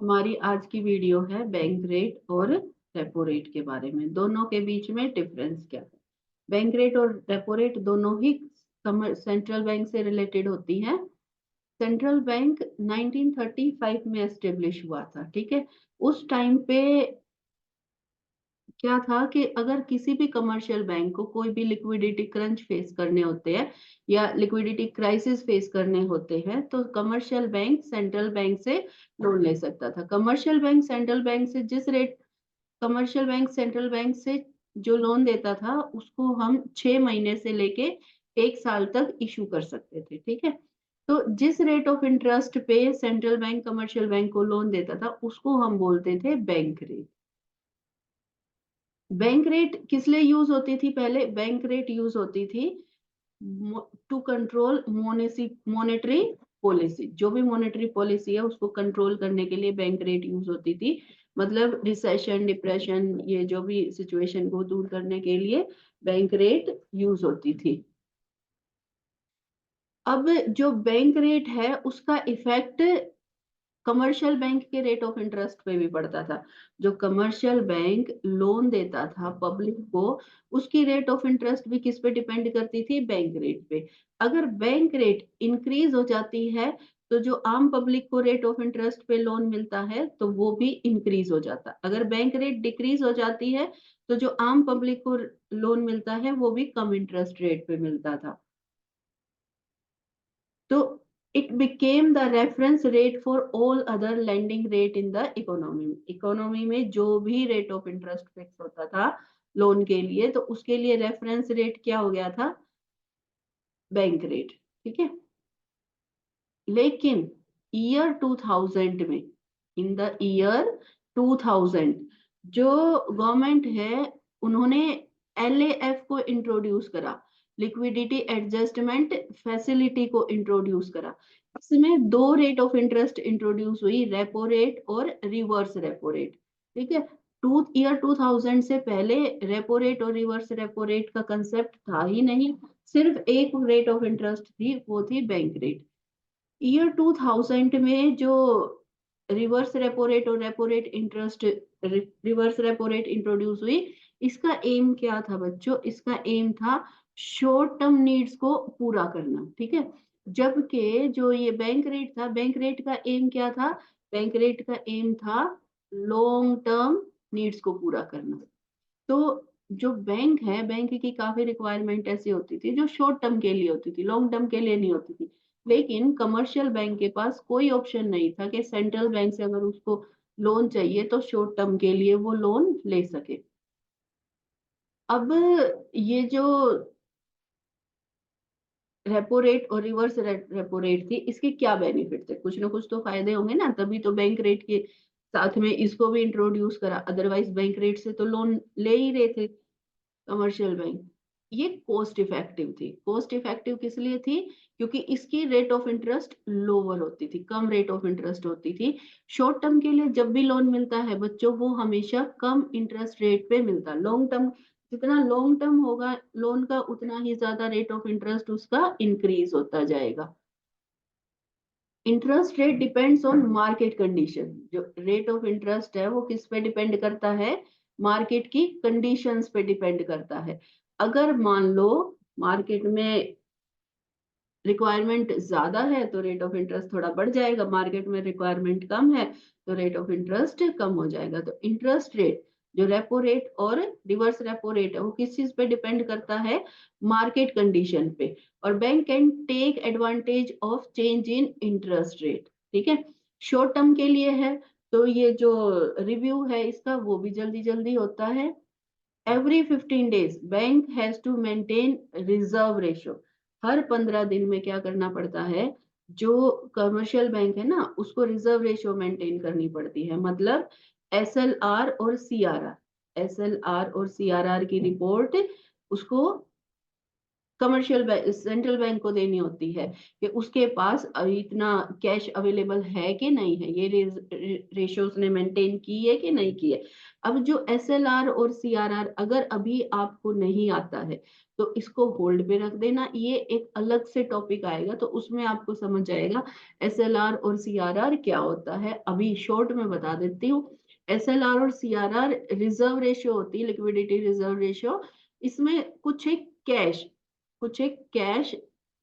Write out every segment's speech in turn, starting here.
हमारी आज की वीडियो है बैंक रेट और रेपो रेट के बारे में। दोनों के बीच में डिफरेंस क्या है। बैंक रेट और रेपो रेट दोनों ही सेंट्रल बैंक से रिलेटेड होती हैं। सेंट्रल बैंक 1935 में एस्टेब्लिश हुआ था, ठीक है। उस टाइम पे क्या था कि अगर किसी भी कमर्शियल बैंक को कोई भी लिक्विडिटी क्रंच फेस करने होते हैं या लिक्विडिटी क्राइसिस फेस करने होते हैं तो कमर्शियल बैंक सेंट्रल बैंक से लोन ले सकता था। कमर्शियल बैंक सेंट्रल बैंक से जिस rate commercial bank central bank से जो लोन देता था उसको हम 6 महीने से लेके 1 साल तक इशू कर सकते थे, ठीक है। तो जिस रेट ऑफ इंटरेस्ट पे सेंट्रल बैंक कमर्शियल बैंक को लोन देता था उसको हम बोलते थे बैंक रेट। बैंक रेट किस लिए यूज होती थी? पहले बैंक रेट यूज होती थी टू कंट्रोल मॉनेटरी पॉलिसी। जो भी मॉनेटरी पॉलिसी है उसको कंट्रोल करने के लिए बैंक रेट यूज होती थी। मतलब रिसेशन डिप्रेशन ये जो भी सिचुएशन को दूर करने के लिए बैंक रेट यूज होती थी। अब जो बैंक रेट है उसका इफेक्ट कमर्शियल बैंक के रेट ऑफ इंटरेस्ट पे भी पड़ता था। जो कमर्शियल बैंक लोन देता था पब्लिक को उसकी रेट ऑफ इंटरेस्ट भी किस पे डिपेंड करती थी? बैंक रेट पे। अगर बैंक रेट इंक्रीज हो जाती है तो जो आम पब्लिक को रेट ऑफ इंटरेस्ट पे लोन मिलता है तो वो भी इंक्रीज हो जाता। अगर बैंक रेट डिक्रीज हो जाती है तो जो आम पब्लिक को लोन मिलता है वो भी कम इंटरेस्ट रेट पे मिलता था। तो it became the reference rate for all other lending rate in the economy। Economy में जो भी रेट ऑफ इंटरेस्ट फिक्स होता था लोन के लिए तो उसके लिए रेफरेंस रेट क्या हो गया था? बैंक रेट, ठीक है। लेकिन ईयर 2000 में, इन द ईयर 2000, जो गवर्नमेंट है उन्होंने एलएएफ को इंट्रोड्यूस करा, लिक्विडिटी एडजस्टमेंट फैसिलिटी को इंट्रोड्यूस करा। इसमें दो रेट ऑफ इंटरेस्ट इंट्रोड्यूस हुई, रेपो रेट और रिवर्स रेपो रेट, ठीक है। ईयर 2000 से पहले रेपो रेट और रिवर्स रेपो रेट का कंसेप्ट था ही नहीं। सिर्फ एक रेट ऑफ इंटरेस्ट थी, वो थी बैंक रेट। ईयर 2000 में जो रिवर्स रेपो रेट और repo rate interest reverse repo rate introduce हुई, इसका एम क्या था बच्चों? इसका एम था शॉर्ट टर्म नीड्स को पूरा करना, ठीक है। जबकि जो ये बैंक रेट था, बैंक रेट का एम क्या था? बैंक रेट का एम था लॉन्ग टर्म नीड्स को पूरा करना। तो जो बैंक है, बैंक की काफी रिक्वायरमेंट ऐसी होती थी जो शॉर्ट टर्म के लिए होती थी, लॉन्ग टर्म के लिए नहीं होती थी। लेकिन कमर्शियल बैंक के पास कोई ऑप्शन नहीं था कि सेंट्रल बैंक से अगर उसको लोन चाहिए तो शॉर्ट टर्म के लिए वो लोन ले सके। अब ये जो रेपो रेट और रिवर्स रेपो रेट थी, इसके क्या बेनिफिट थे? कुछ ना कुछ तो फायदे होंगे ना, तभी तो बैंक रेट के साथ में इसको भी इंट्रोड्यूस करा। अदरवाइज बैंक रेट से तो लोन ले ही रहे थे कमर्शियल बैंक। ये कॉस्ट इफेक्टिव थी। कॉस्ट इफेक्टिव किस लिए थी? क्योंकि इसकी रेट ऑफ इंटरेस्ट लोअर होती थी, कम रेट ऑफ इंटरेस्ट होती थी। शॉर्ट टर्म के लिए जब भी लोन मिलता है बच्चों वो हमेशा कम इंटरेस्ट रेट पे मिलता है। लॉन्ग टर्म जितना लॉन्ग टर्म होगा लोन का उतना ही ज्यादा रेट ऑफ इंटरेस्ट उसका इंक्रीज होता जाएगा। Interest rate depends on market condition. जो रेट ऑफ इंटरेस्ट है वो किस पे डिपेंड करता है? मार्केट की कंडीशंस पे डिपेंड करता है। अगर मान लो मार्केट में रिक्वायरमेंट ज्यादा है तो रेट ऑफ इंटरेस्ट थोड़ा बढ़ जाएगा, मार्केट में रिक्वायरमेंट कम है तो रेट ऑफ इंटरेस्ट कम हो जाएगा। तो इंटरेस्ट रेट जो रेपो रेट और रिवर्स रेपो रेट है वो किस चीज पे डिपेंड करता है? मार्केट कंडीशन पे। और bank can take advantage of change in interest rate, ठीक है। शॉर्ट टर्म के लिए है तो ये जो रिव्यू है इसका वो भी जल्दी जल्दी होता है। Every 15 days bank has to maintain reserve ratio. हर 15 दिन में क्या करना पड़ता है? जो कमर्शियल बैंक है ना उसको रिजर्व रेशो मेंटेन करनी पड़ती है। मतलब एसएलआर और सीआरआर, एसएलआर और सीआरआर की रिपोर्ट उसको कमर्शियल बैंक सेंट्रल बैंक को देनी होती है कि उसके पास इतना कैश अवेलेबल है कि नहीं है, ये रेशियो उसने मेंटेन की है कि नहीं की है। अब जो एसएलआर और सीआरआर अगर अभी आपको नहीं आता है तो इसको होल्ड पे रख देना, ये एक अलग से टॉपिक आएगा तो उसमें आपको समझ आएगा एसएलआर और सीआरआर क्या होता है। अभी शॉर्ट में बता देती हूँ। एसएलआर और सीआरआर रिजर्व रेशियो होती है, लिक्विडिटी रिजर्व रेशियो। इसमें कुछ एक कैश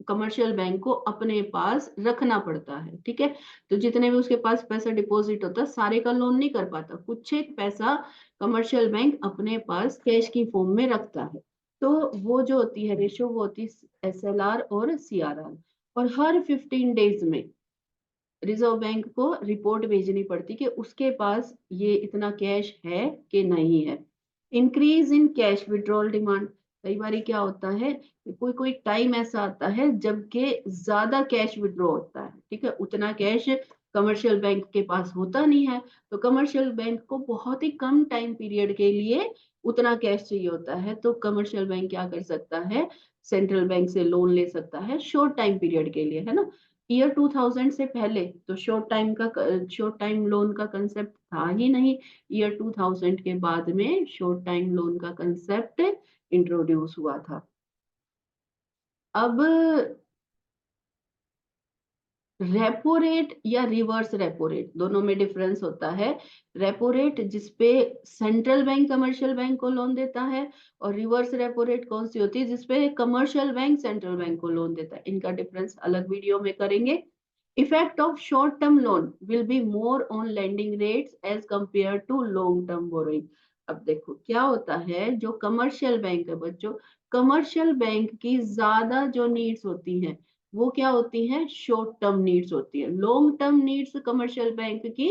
कमर्शियल बैंक को अपने पास रखना पड़ता है, ठीक है। तो जितने भी उसके पास पैसा डिपॉजिट होता है सारे का लोन नहीं कर पाता, कुछ एक पैसा कमर्शियल बैंक अपने पास कैश की फॉर्म में रखता है। तो वो जो होती है रेशियो वो होती है एसएलआर और सीआरआर। और हर 15 डेज में रिजर्व बैंक को रिपोर्ट भेजनी पड़ती कि उसके पास ये इतना कैश है कि नहीं है। Increase in cash withdrawal demand, कई बार क्या होता है, कोई कोई टाइम ऐसा आता है जबकि ज्यादा कैश विड्रॉ होता है, ठीक है, उतना कैश कमर्शियल बैंक के पास होता नहीं है। तो कमर्शियल बैंक को बहुत ही कम टाइम पीरियड के लिए उतना कैश चाहिए होता है, तो कमर्शियल बैंक क्या कर सकता है, सेंट्रल बैंक से लोन ले सकता है शॉर्ट टाइम पीरियड के लिए, है ना। ईयर 2000 से पहले तो शॉर्ट टाइम लोन का कंसेप्ट था ही नहीं। ईयर 2000 के बाद में शॉर्ट टाइम लोन का कंसेप्ट इंट्रोड्यूस हुआ था। अब रेपो रेट या रिवर्स रेपो रेट दोनों में डिफरेंस होता है। रेपो रेट जिसपे सेंट्रल बैंक कमर्शियल बैंक को लोन देता है, और रिवर्स रेपो रेट कौन सी होती है जिसपे कमर्शियल बैंक सेंट्रल बैंक को लोन देता है। इनका डिफरेंस अलग वीडियो में करेंगे। Effect of short term loan will be more on lending rates as compare to long term borrowing. अब देखो क्या होता है, जो कमर्शियल बैंक है बच्चों, कमर्शियल बैंक की ज्यादा जो नीड्स होती हैं वो क्या होती है, शॉर्ट टर्म नीड्स होती है। Long term needs commercial bank की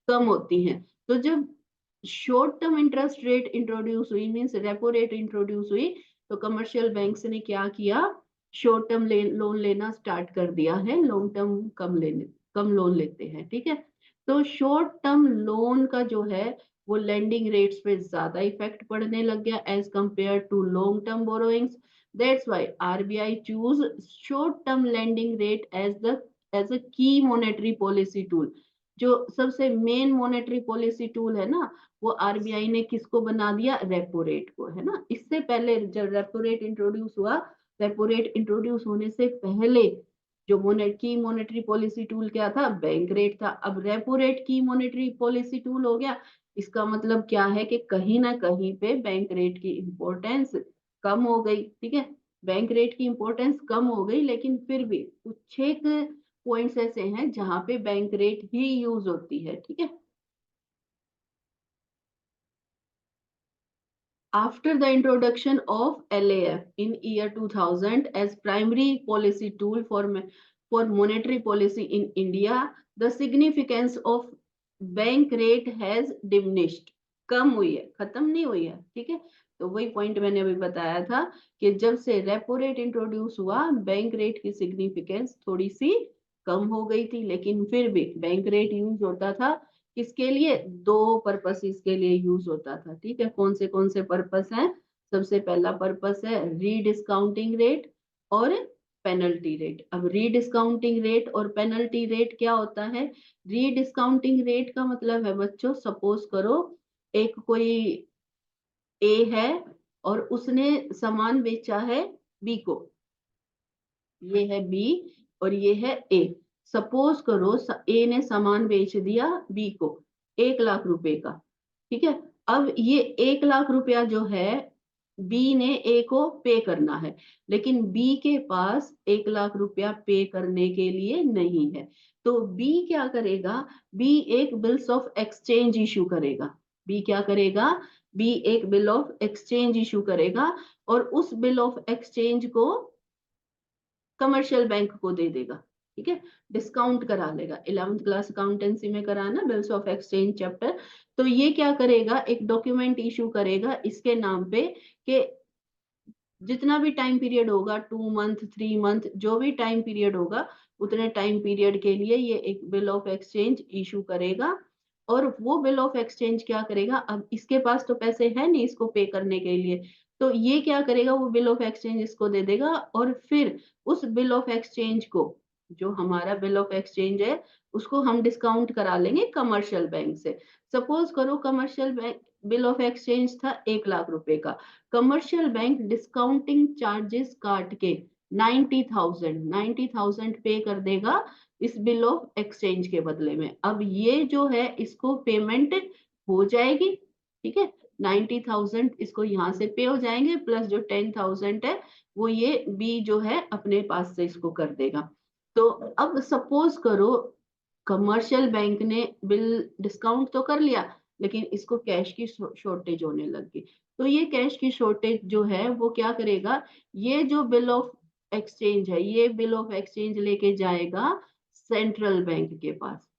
कम होती हैं। तो जब short term interest rate introduce हुई, मींस रेपो रेट इंट्रोड्यूस हुई, तो कमर्शियल बैंक्स ने क्या किया, शॉर्ट टर्म लोन लेना स्टार्ट कर दिया है, लॉन्ग टर्म कम लोन लेते हैं, ठीक है। तो शॉर्ट टर्म लोन का जो है वो लेंडिंग रेट्स पे ज्यादा इफेक्ट पड़ने लग गया as compare to long term borrowings. That's why RBI choose short-term lending rate as a key monetary policy tool। जो सबसे मेन मॉनेटरी पॉलिसी टूल है ना, वो आरबीआई ने किसको बना दिया, रेपो रेट को, है ना। इससे पहले जब रेपो रेट इंट्रोड्यूस हुआ, रेपो रेट इंट्रोड्यूस होने से पहले जो की मॉनेटरी पॉलिसी टूल क्या था, बैंक रेट था। अब रेपो रेट की मॉनेटरी पॉलिसी टूल हो गया। इसका मतलब क्या है कि कहीं ना कहीं पे बैंक रेट की इंपॉर्टेंस कम हो गई, ठीक है। बैंक रेट की इंपॉर्टेंस कम हो गई, लेकिन फिर भी कुछ एक पॉइंट्स ऐसे हैं जहां पे बैंक रेट ही यूज होती है, ठीक है। After the introduction of LAF in year 2000 as primary policy tool for monetary policy in India, the significance of bank rate has diminished। कम हुई है, खत्म नहीं हुई है, ठीक है। तो वही पॉइंट मैंने अभी बताया था कि जब से रेपो रेट इंट्रोड्यूस हुआ, बैंक रेट की सिग्निफिकेंस थोड़ी सी कम हो गई थी, लेकिन फिर भी बैंक रेट यूज होता था। किसके लिए, दो पर्पसेस के लिए यूज होता था, ठीक है। कौन से पर्पस हैं, सबसे पहला पर्पस है रीडिस्काउंटिंग रेट और पेनल्टी रेट। अब रीडिस्काउंटिंग रेट और पेनल्टी रेट क्या होता है, रीडिस्काउंटिंग रेट का मतलब है बच्चों, सपोज करो एक कोई ए है और उसने सामान बेचा है बी को, ये है बी और ये है ए। सपोज करो ए ने सामान बेच दिया बी को 1 लाख रुपए का, ठीक है। अब ये 1 लाख रुपया जो है बी ने ए को पे करना है, लेकिन बी के पास 1 लाख रुपया पे करने के लिए नहीं है। तो बी क्या करेगा, बी एक बिल्स ऑफ एक्सचेंज इशू करेगा। बी क्या करेगा, बी एक बिल ऑफ एक्सचेंज इशू करेगा और उस बिल ऑफ एक्सचेंज को कमर्शियल बैंक को दे देगा, ठीक है। डिस्काउंट करा लेगा, 11th क्लास अकाउंटेंसी में करा ना बिल्स ऑफ एक्सचेंज चैप्टर। तो ये क्या करेगा, एक डॉक्यूमेंट इशू करेगा इसके नाम पे कि जितना भी टाइम पीरियड होगा, 2 मंथ 3 मंथ जो भी टाइम पीरियड होगा, उतने टाइम पीरियड के लिए ये एक बिल ऑफ एक्सचेंज इशू करेगा। और वो बिल ऑफ एक्सचेंज क्या करेगा, अब इसके पास तो पैसे है नहीं इसको पे करने के लिए, तो ये क्या करेगा, वो बिल ऑफ एक्सचेंज इसको दे देगा और फिर उस बिल ऑफ एक्सचेंज को, जो हमारा बिल ऑफ एक्सचेंज है, उसको हम डिस्काउंट करा लेंगे कमर्शियल बैंक से। सपोज करो commercial bank bill of exchange था 1 लाख रुपए का, कमर्शियल बैंक डिस्काउंटिंग चार्जेस काट के 90,000 पे कर देगा इस बिल ऑफ एक्सचेंज के बदले में। अब ये जो है इसको पेमेंट हो जाएगी, ठीक है, 90,000 इसको यहाँ से पे हो जाएंगे, प्लस जो 10,000 है वो ये बी जो है अपने पास से इसको कर देगा। तो अब सपोज करो कमर्शियल बैंक ने बिल डिस्काउंट तो कर लिया, लेकिन इसको कैश की शॉर्टेज होने लग गई। तो ये कैश की शॉर्टेज जो है वो क्या करेगा, ये जो बिल ऑफ एक्सचेंज है, ये बिल ऑफ एक्सचेंज लेके जाएगा सेंट्रल बैंक के पास।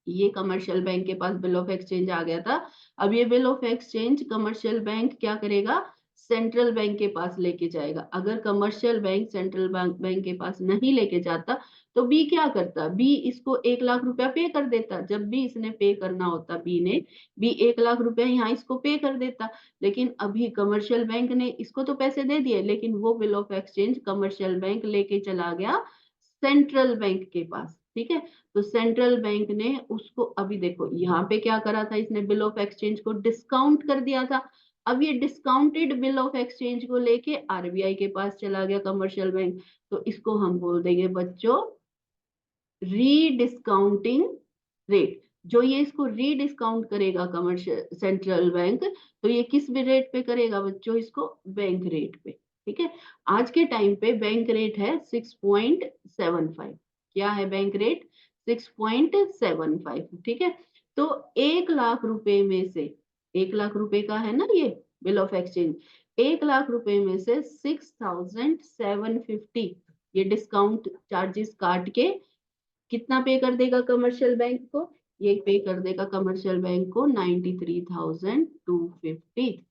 ये कमर्शियल बैंक के पास बिल ऑफ एक्सचेंज आ गया था, अब ये bill of exchange commercial bank क्या करेगा, सेंट्रल बैंक के पास लेके जाएगा। अगर कमर्शियल बैंक सेंट्रल बैंक के पास नहीं लेके जाता तो बी क्या करता, बी इसको 1 लाख रुपया पे कर देता। जब भी इसने पे करना होता बी ने, बी 1 लाख रुपया यहाँ इसको पे कर देता। लेकिन अभी कमर्शियल बैंक ने इसको तो पैसे दे दिए, लेकिन वो bill of exchange commercial bank लेके चला गया सेंट्रल बैंक के पास, ठीक है। तो सेंट्रल बैंक ने उसको, अभी देखो यहाँ पे क्या करा था इसने, बिल ऑफ एक्सचेंज को डिस्काउंट कर दिया था। अब ये डिस्काउंटेड बिल ऑफ एक्सचेंज को लेके आरबीआई के पास चला गया कमर्शियल बैंक। तो इसको हम बोल देंगे बच्चों रीडिस्काउंटिंग रेट। जो ये इसको रीडिस्काउंट करेगा कमर्शियल सेंट्रल बैंक, तो ये किस भी रेट पे करेगा बच्चों, इसको बैंक रेट पे, ठीक है। आज के टाइम पे बैंक रेट है 6.75। क्या है बैंक रेट, 6.75, ठीक है। तो 1 लाख रुपए में से, 1 लाख रुपए का है ना ये बिल ऑफ एक्सचेंज, 1 लाख रुपए में से 6,750 ये डिस्काउंट चार्जेस काट के कितना पे कर देगा कमर्शियल बैंक को, ये पे कर देगा कमर्शियल बैंक को 93,250।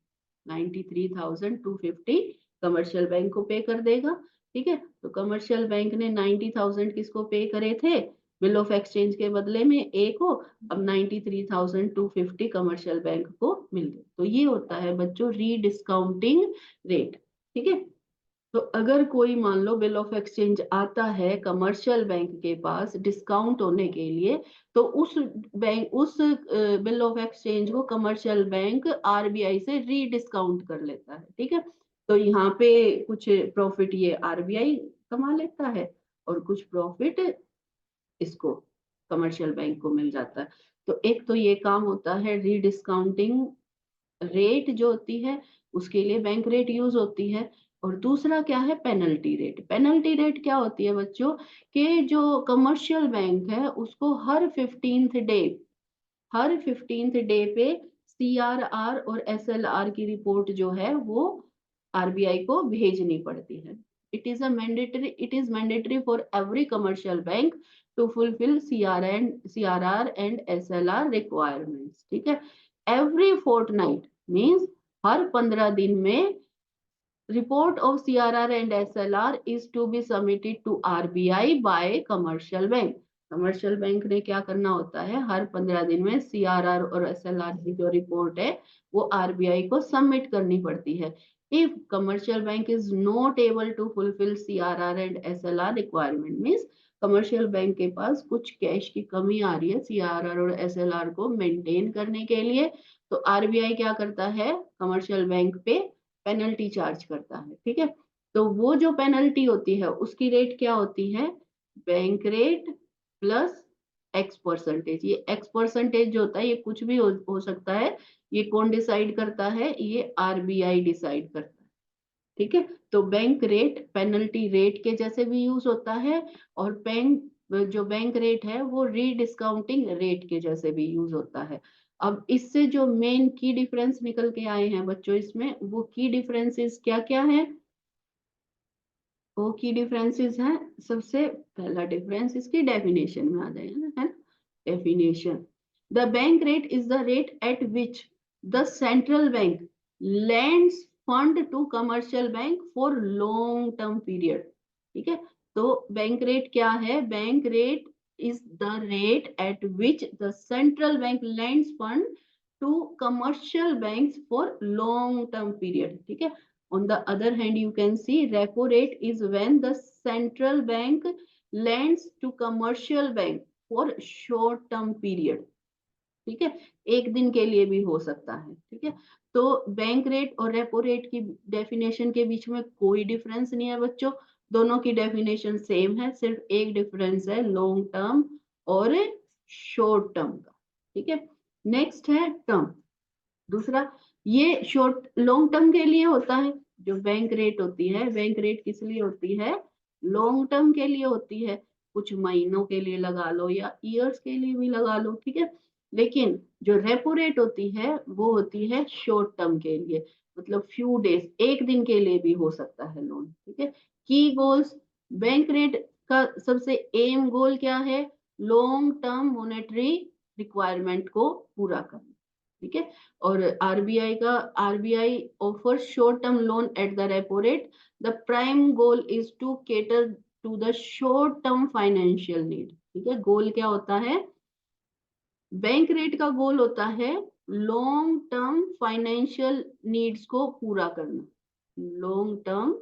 93,250 कमर्शियल बैंक को पे कर देगा, ठीक है। तो कमर्शियल बैंक ने 90,000 किसको पे करे थे बिल ऑफ एक्सचेंज के बदले में ए को, अब 93,250 कमर्शियल बैंक को मिल गए। तो ये होता है बच्चों रीडिस्काउंटिंग रेट, ठीक है। तो अगर कोई मान लो बिल ऑफ एक्सचेंज आता है कमर्शियल बैंक के पास डिस्काउंट होने के लिए, तो उस बिल ऑफ एक्सचेंज को कमर्शियल बैंक आरबीआई से रीडिस्काउंट कर लेता है, ठीक है। तो यहाँ पे कुछ प्रॉफिट ये आरबीआई कमा लेता है और कुछ प्रॉफिट इसको कमर्शियल बैंक को मिल जाता है। तो एक तो ये काम होता है रीडिस्काउंटिंग रेट जो होती है उसके लिए बैंक रेट यूज होती है। और दूसरा क्या है, पेनल्टी रेट। पेनल्टी रेट क्या होती है बच्चों, कि जो कमर्शियल बैंक है उसको हर 15th डे पे सीआरआर और एसएलआर की रिपोर्ट जो है वो आरबीआई को भेजनी पड़ती है। It is mandatory for every commercial bank to fulfil CRR and SLR requirements, ठीक है। एवरी फोर्टनाइट मीन्स हर 15 दिन में report of CRR and SLR is to be submitted to RBI by commercial bank। Commercial bank ने क्या करना होता है, हर 15 दिन में सीआरआर और एसएलआर की जो रिपोर्ट है वो आरबीआई को सबमिट करनी पड़ती है। If commercial bank is not able to fulfil CRR and SLR requirement means commercial bank के पास कुछ कैश की कमी आ रही है सीआरआर और एसएलआर को मेंटेन करने के लिए, तो आरबीआई क्या करता है, कमर्शियल बैंक पे पेनल्टी चार्ज करता है, ठीक है। तो वो जो पेनल्टी होती है उसकी रेट क्या होती है, बैंक रेट प्लस X%। ये X% जो होता है ये कुछ भी हो सकता है, ये कौन डिसाइड करता है, ये आरबीआई डिसाइड करता है, ठीक है। तो बैंक रेट पेनल्टी रेट के जैसे भी यूज होता है, और बैंक रेट है वो रीडिस्काउंटिंग रेट के जैसे भी यूज होता है। अब इससे जो मेन की डिफरेंस निकल के आए हैं बच्चों इसमें, वो की डिफरेंसेस क्या क्या है, वो की डिफरेंसेस हैं। सबसे पहला डिफरेंस इसकी डेफिनेशन में आ जाएगा ना, है ना। Definition, the bank rate is the rate at which the central bank lends fund to commercial bank for long term period, ठीक है। तो बैंक रेट क्या है, bank rate is the rate at which the central bank lends fund to commercial banks for long term period, ठीक है। On the other hand, you can see repo rate is when the central bank lends to commercial bank for short term period, ठीक है। एक दिन के लिए भी हो सकता है, ठीक है। तो बैंक रेट और रेपो रेट की डेफिनेशन के बीच में कोई डिफरेंस नहीं है बच्चों, दोनों की डेफिनेशन सेम है, सिर्फ एक डिफरेंस है लॉन्ग टर्म और शॉर्ट टर्म का, ठीक है। नेक्स्ट है टर्म, दूसरा, ये शॉर्ट लॉन्ग टर्म के लिए होता है। जो बैंक रेट होती है, बैंक रेट किस लिए होती है, लॉन्ग टर्म के लिए होती है, कुछ महीनों के लिए लगा लो या ईयर्स के लिए भी लगा लो, ठीक है। लेकिन जो रेपो रेट होती है वो होती है शॉर्ट टर्म के लिए, मतलब फ्यू डेज, एक दिन के लिए भी हो सकता है लोन, ठीक है। की गोल्स, बैंक रेट का सबसे एम गोल क्या है, लॉन्ग टर्म मॉनेटरी रिक्वायरमेंट को पूरा करना, ठीक है। और RBI offer short term loan at the repo rate, the prime goal is to cater to the short term financial need, ठीक है। गोल क्या होता है, बैंक रेट का गोल होता है लॉन्ग टर्म फाइनेंशियल नीड्स को पूरा करना, लॉन्ग टर्म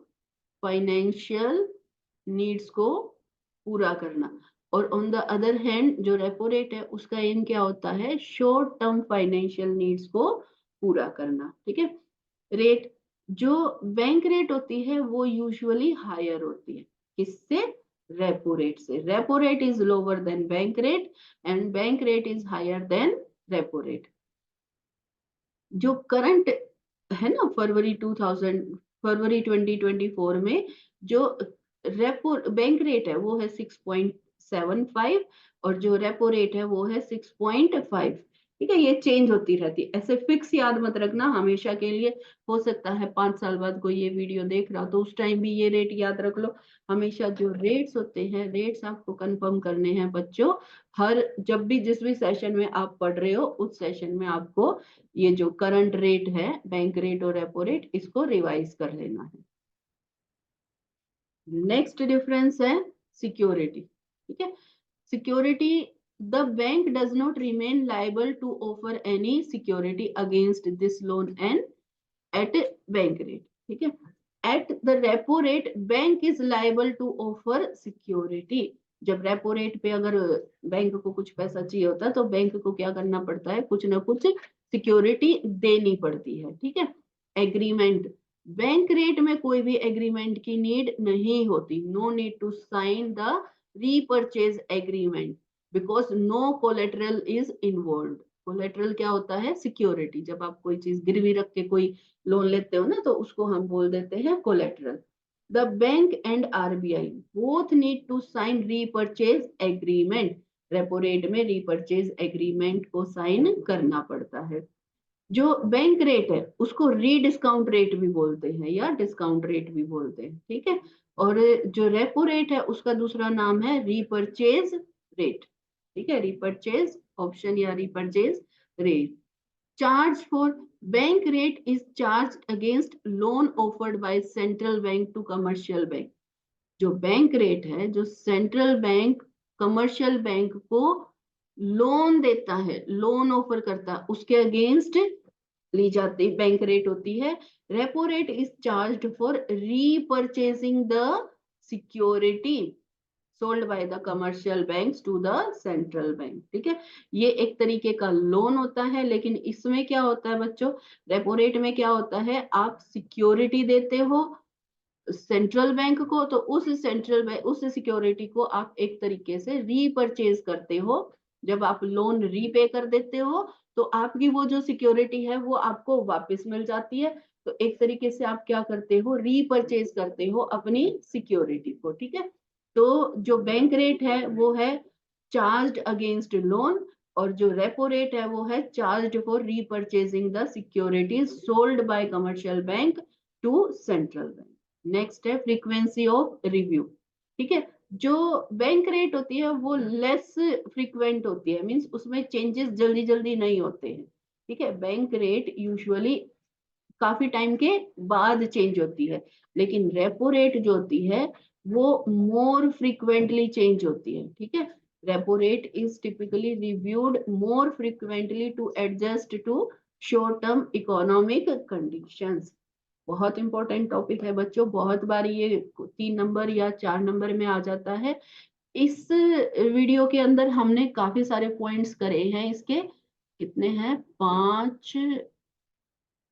फाइनेंशियल नीड्स को पूरा करना। और ऑन द अदर हैंड जो रेपो रेट है उसका एम क्या होता है, शॉर्ट टर्म फाइनेंशियल नीड्स को पूरा करना, ठीक है। रेट, जो बैंक रेट होती है वो यूजुअली हायर होती है, किससे, रेपो रेट से। Repo rate is lower than bank rate and bank rate is higher than repo rate. जो करंट है ना, फरवरी 2024 में जो रेपो बैंक रेट है वो है 6.75 और जो रेपो रेट है वो है 6.5, ठीक है। ये चेंज होती रहती है, ऐसे फिक्स याद मत रखना हमेशा के लिए, हो सकता है 5 साल बाद कोई ये वीडियो देख रहा तो उस टाइम भी ये रेट याद रख लो। हमेशा जो रेट्स होते हैं, रेट्स आपको कंफर्म करने हैं बच्चों, हर जब भी जिस भी सेशन में आप पढ़ रहे हो उस सेशन में आपको ये जो करंट रेट है, बैंक रेट और रेपो रेट, इसको रिवाइज कर लेना है। नेक्स्ट डिफरेंस है सिक्योरिटी, ठीक है। Security, the bank does not remain liable to offer any security against this loan and at bank rate, ठीक है। At the repo rate bank is liable to offer security, जब repo rate पे अगर bank को कुछ पैसा चाहिए होता है तो बैंक को क्या करना पड़ता है, कुछ ना कुछ सिक्योरिटी देनी पड़ती है, ठीक है। एग्रीमेंट, बैंक रेट में कोई भी एग्रीमेंट की नीड नहीं होती, no need to sign the repurchase agreement because no collateral is involve. Collateral क्या होता है, सिक्योरिटी, जब आप कोई चीज गिरवी रख के कोई लोन लेते हो ना तो उसको हम बोल देते हैं collateral. The bank and RBI both need to sign repurchase agreement, repo rate में रीपरचेज एग्रीमेंट को साइन करना पड़ता है। जो बैंक रेट है उसको रीडिस्काउंट रेट भी बोलते हैं या डिस्काउंट रेट भी बोलते हैं, ठीक है। और जो रेपो रेट है उसका दूसरा नाम है रीपरचेज रेट, ठीक है। रीपरचेज ऑप्शन या repurchase rate. Charge for, bank rate is charge against loan offered by central bank to commercial bank. जो बैंक रेट है, जो सेंट्रल बैंक कमर्शियल बैंक को लोन देता है, लोन ऑफर करता है, उसके अगेंस्ट ली जाती बैंक रेट होती है। Repo rate is charged for repurchasing the security sold by the commercial banks to the central bank, ठीक है। ये एक तरीके का लोन होता है, लेकिन इसमें क्या होता है बच्चों, रेपो रेट में क्या होता है, आप सिक्योरिटी देते हो सेंट्रल बैंक को, तो उस सिक्योरिटी को आप एक तरीके से रीपरचेज करते हो। जब आप लोन रीपे कर देते हो तो आपकी वो जो सिक्योरिटी है वो आपको वापस मिल जाती है, तो एक तरीके से आप क्या करते हो, रीपरचेज करते हो अपनी सिक्योरिटी को, ठीक है। तो जो बैंक रेट है वो है चार्ज्ड अगेंस्ट लोन और जो रेपो रेट है वो है charged for repurchasing the securities sold by commercial bank to central bank. Next है फ्रीक्वेंसी ऑफ रिव्यू, ठीक है। जो बैंक रेट होती है वो लेस फ्रीक्वेंट होती है, मींस उसमें चेंजेस जल्दी जल्दी नहीं होते हैं, ठीक है। बैंक रेट यूजुअली काफी टाइम के बाद चेंज होती है, लेकिन रेपो रेट जो होती है वो मोर फ्रीक्वेंटली चेंज होती है, ठीक है। Repo rate is typically reviewed more frequently to adjust to short term economic conditions. बहुत इंपॉर्टेंट टॉपिक है बच्चों, बहुत बार ये 3 नंबर या 4 नंबर में आ जाता है। इस वीडियो के अंदर हमने काफी सारे पॉइंट्स करे हैं, इसके कितने हैं, 5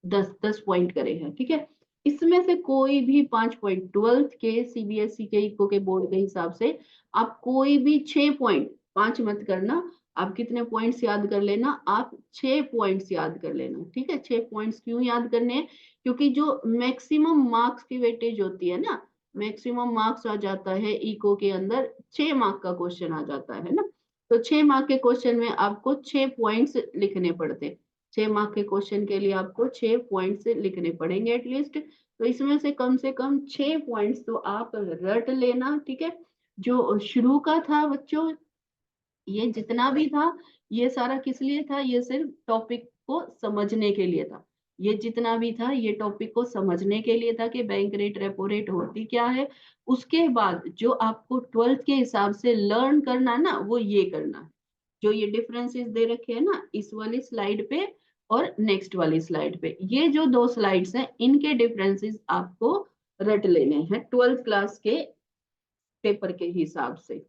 10 पॉइंट करे हैं, ठीक है। इसमें से कोई भी 5 पॉइंट 12th के सीबीएसई के इको के बोर्ड के हिसाब से आप कोई भी 6 पॉइंट, 5 मत करना। आप कितने पॉइंट्स याद कर लेना, आप 6 पॉइंट्स याद कर लेना, ठीक है। 6 पॉइंट्स क्यों याद करने हैं, क्योंकि जो मैक्सिमम मार्क्स की वेटेज होती है ना, मैक्सिमम मार्क्स आ जाता है इको के अंदर, 6 मार्क का क्वेश्चन आ जाता है ना। तो 6 मार्क के क्वेश्चन में आपको 6 पॉइंट्स लिखने पड़ते हैं। 6 मार्क के क्वेश्चन के लिए आपको 6 पॉइंट्स लिखने पड़ेंगे एटलीस्ट। तो इसमें से कम 6 पॉइंट्स तो आप रट लेना, ठीक है। जो शुरू का था बच्चों, ये जितना भी था, ये सारा किस लिए था, ये सिर्फ टॉपिक को समझने के लिए था। ये जितना भी था ये टॉपिक को समझने के लिए था कि बैंक रेट रेपो रेट होती क्या है। उसके बाद जो आपको 12th के हिसाब से लर्न करना है ना, वो ये करना है। जो ये डिफरेंसेस दे रखे हैं ना इस वाली स्लाइड पे और नेक्स्ट वाली स्लाइड पे, ये जो 2 स्लाइड्स हैं इनके डिफरेंसेस आपको रट लेने हैं 12th क्लास के पेपर के हिसाब से।